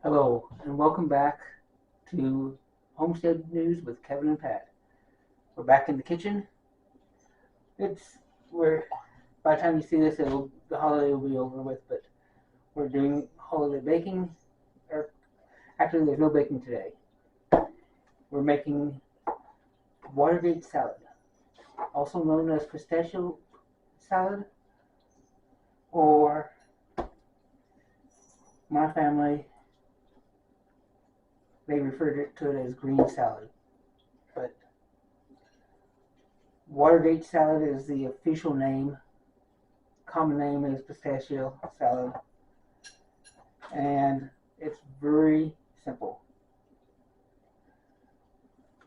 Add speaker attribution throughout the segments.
Speaker 1: Hello, and welcome back to Homestead News with Kevin and Pat. We're back in the kitchen. We're by the time you see this, the holiday will be over with, but we're doing holiday baking. Or actually, there's no baking today. We're making Watergate Salad, also known as Pistachio Salad, or my family they refer to it as green salad. But Watergate salad is the official name. Common name is pistachio salad. And it's very simple.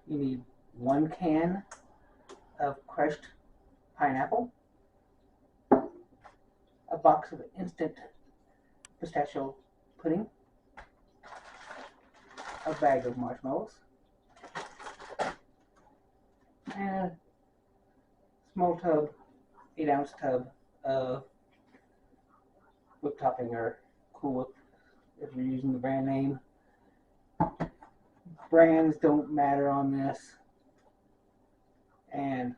Speaker 1: You need 1 can of crushed pineapple, a box of instant pistachio pudding, a bag of marshmallows, and a small tub, 8-ounce tub of whip topping or Cool Whip if you're using the brand name. Brands don't matter on this. And,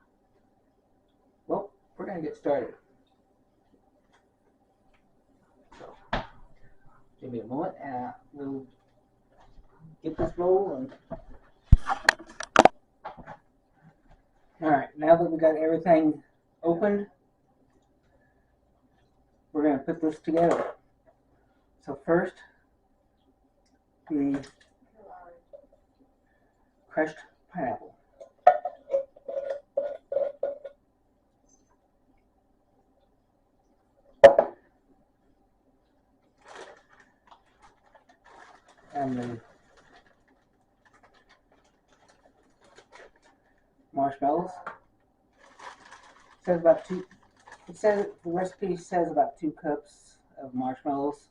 Speaker 1: well, we're going to get started. So, give me a moment and we'll get this rolling. Alright, now that we got everything opened, we're going to put this together. So first, the crushed pineapple. And the marshmallows. The recipe says about 2 cups of marshmallows.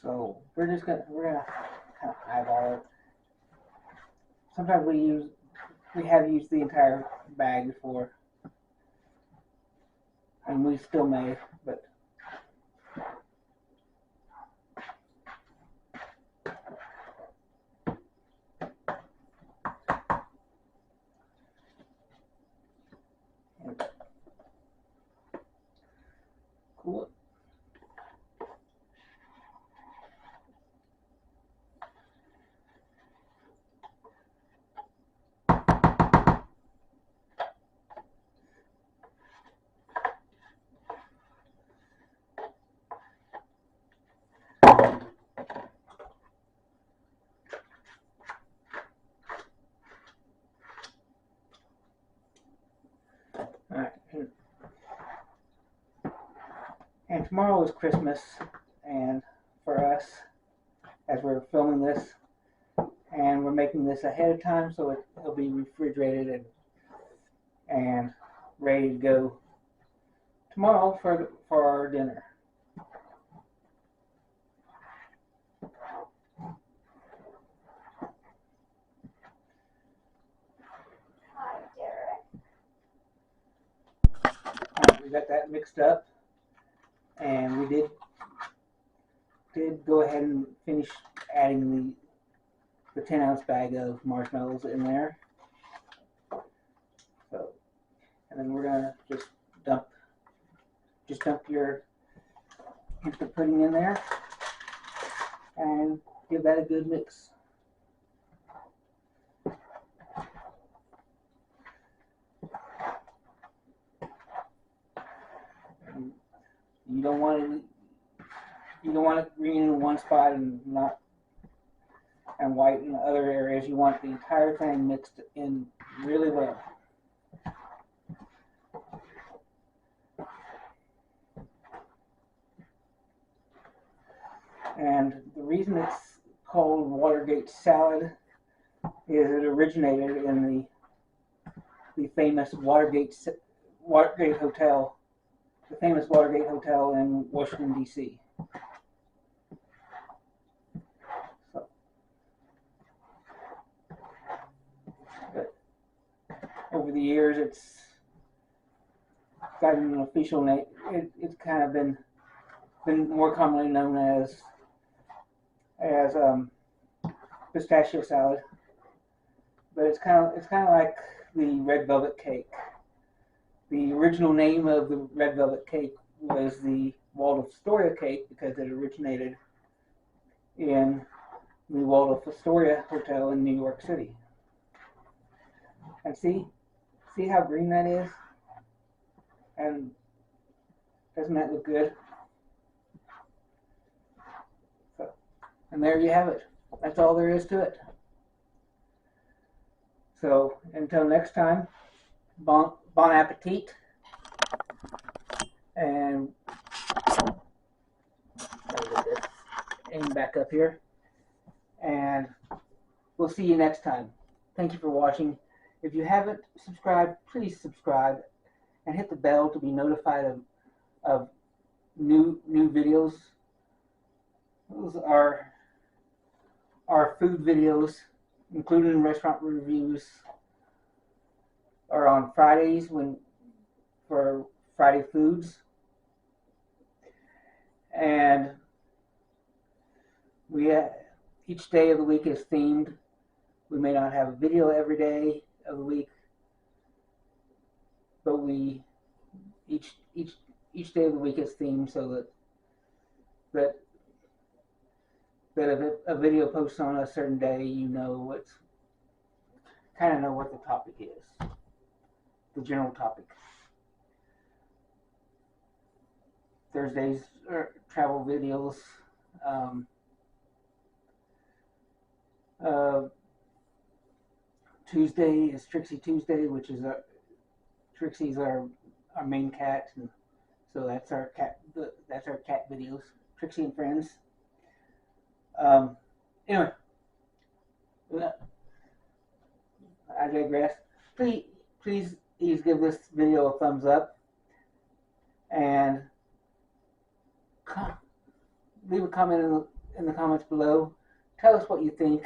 Speaker 1: So we're gonna kind of eyeball it. Sometimes we have used the entire bag before, and we still may, but cool. Alright. And tomorrow is Christmas, and for us, as we're filming this, and we're making this ahead of time, so it'll be refrigerated and ready to go tomorrow for our dinner. Right, we got that mixed up, and we did go ahead and finish adding the 10-ounce bag of marshmallows in there. So, and then we're gonna just dump your instant pudding in there and give that a good mix. And you don't want it green in one spot and white in other areas. You want the entire thing mixed in really well. And the reason it's called Watergate Salad is it originated in the famous Watergate Hotel, the famous Watergate Hotel in Washington, D.C. So, but over the years, it's gotten an official name. It's kind of been been more commonly known as pistachio salad, but it's kind of like the red velvet cake. The original name of the red velvet cake was the Waldorf Astoria cake because it originated in the Waldorf Astoria Hotel in New York City. And see how green that is? And doesn't that look good? So, and there you have it. That's all there is to it. So until next time, bon appetit. And aim back up here. And we'll see you next time. Thank you for watching. If you haven't subscribed, please subscribe and hit the bell to be notified of new videos. Those are our food videos, including restaurant reviews, are on Fridays for Friday foods, and each day of the week is themed. We may not have a video every day of the week, but each day of the week is themed so that if a video posts on a certain day, you know kind of know what the topic is, the general topic. Thursdays are travel videos. Tuesday is Trixie Tuesday, which is Trixie's our main cat, and so that's our cat videos, Trixie and Friends. Anyway, I digress. Please give this video a thumbs up and leave a comment in the comments below. Tell us what you think.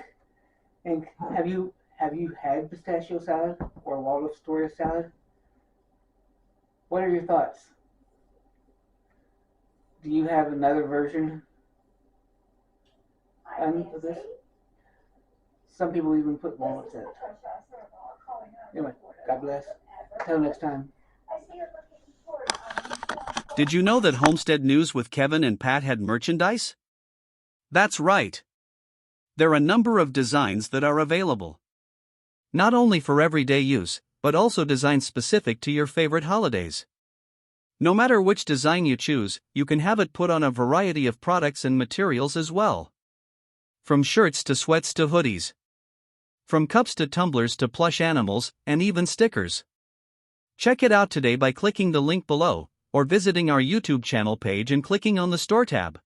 Speaker 1: And have you had pistachio salad or Waldorf Astoria salad? What are your thoughts? Do you have another version of this? Some people even put walnuts in it. Anyway, God bless. Until next time.
Speaker 2: Did you know that Homestead News with Kevin and Pat had merchandise? That's right. There are a number of designs that are available. Not only for everyday use, but also designs specific to your favorite holidays. No matter which design you choose, you can have it put on a variety of products and materials as well. From shirts to sweats to hoodies. From cups to tumblers to plush animals, and even stickers. Check it out today by clicking the link below, or visiting our YouTube channel page and clicking on the Store tab.